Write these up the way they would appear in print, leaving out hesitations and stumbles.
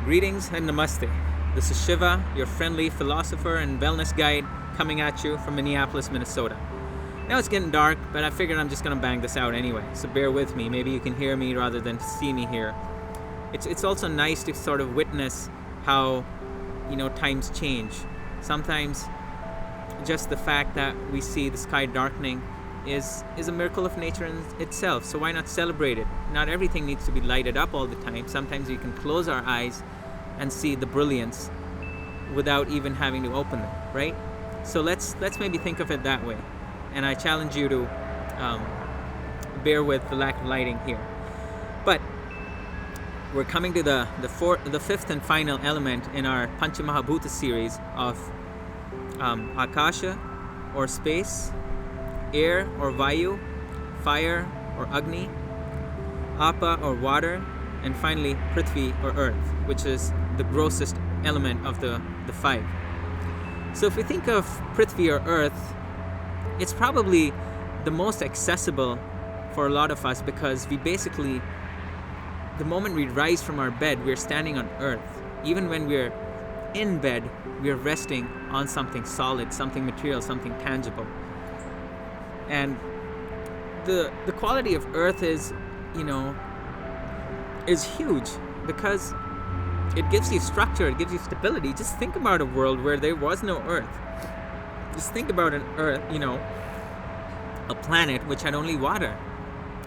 Greetings and namaste. This is Shiva, your friendly philosopher and wellness guide, coming at you from Minneapolis, Minnesota. Now it's getting dark, but I figured I'm just gonna bang this out anyway, so bear with me. Maybe you can hear me rather than see me here. It's also nice to sort of witness how, times change. Sometimes just the fact that we see the sky darkening is a miracle of nature in itself, so why not celebrate it? Not everything needs to be lighted up all the time. Sometimes we can close our eyes and see the brilliance without even having to open them, right? So let's maybe think of it that way. And I challenge you to bear with the lack of lighting here. But we're coming to the fifth and final element in our Panchamahabhuta series of Akasha or space, air or Vayu, fire or Agni, Apa or water, and finally pṛthvī or earth, which is the grossest element of the five. So if we think of pṛthvī or earth, it's probably the most accessible for a lot of us because we basically, the moment we rise from our bed, we're standing on earth. Even when we're in bed, we're resting on something solid, something material, something tangible. And the quality of earth is huge because it gives you structure, it gives you stability. Just think about a world where there was no earth. Just think about an earth, a planet which had only water.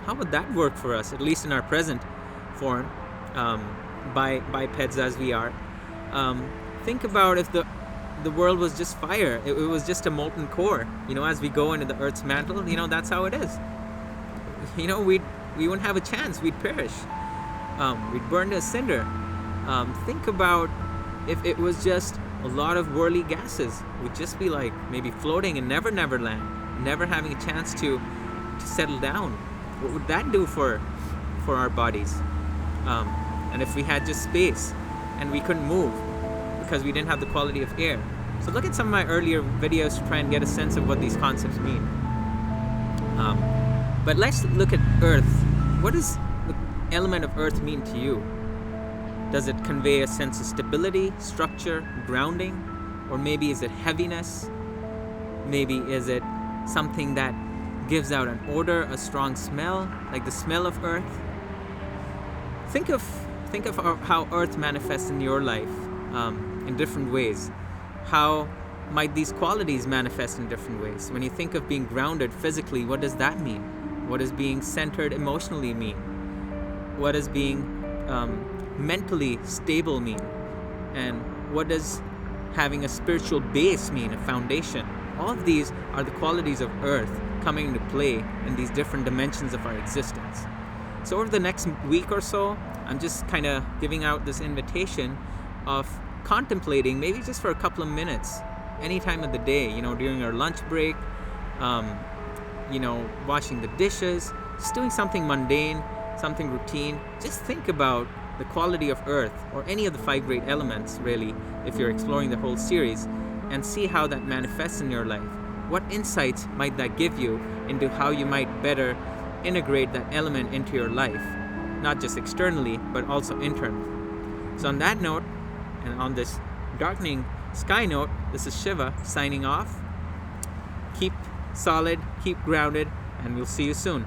How would that work for us, at least in our present form, bipeds as we are? Think about if the world was just fire. It was just a molten core. As we go into the Earth's mantle, that's how it is. We wouldn't have a chance. We'd perish. We'd burn to a cinder. Think about if it was just a lot of whirly gases. We'd just be like maybe floating in never land, never having a chance to settle down. What would that do for our bodies? And if we had just space and we couldn't move because we didn't have the quality of air. So look at some of my earlier videos to try and get a sense of what these concepts mean. But let's look at earth. What does the element of earth mean to you? Does it convey a sense of stability, structure, grounding? Or maybe is it heaviness? Maybe is it something that gives out an odor, a strong smell, like the smell of earth? Think of how earth manifests in your life in different ways. How might these qualities manifest in different ways? When you think of being grounded physically, what does that mean? What does being centered emotionally mean? What does being mentally stable mean? And what does having a spiritual base mean, a foundation? All of these are the qualities of earth coming into play in these different dimensions of our existence. So over the next week or so, I'm just kind of giving out this invitation of contemplating, maybe just for a couple of minutes, any time of the day, during our lunch break, washing the dishes, just doing something mundane, something routine. Just think about the quality of earth, or any of the five great elements, really, if you're exploring the whole series, and see how that manifests in your life. What insights might that give you into how you might better integrate that element into your life, not just externally, but also internally. So on that note, and on this darkening sky note, this is Shiva signing off. Keep solid, keep grounded, and we'll see you soon.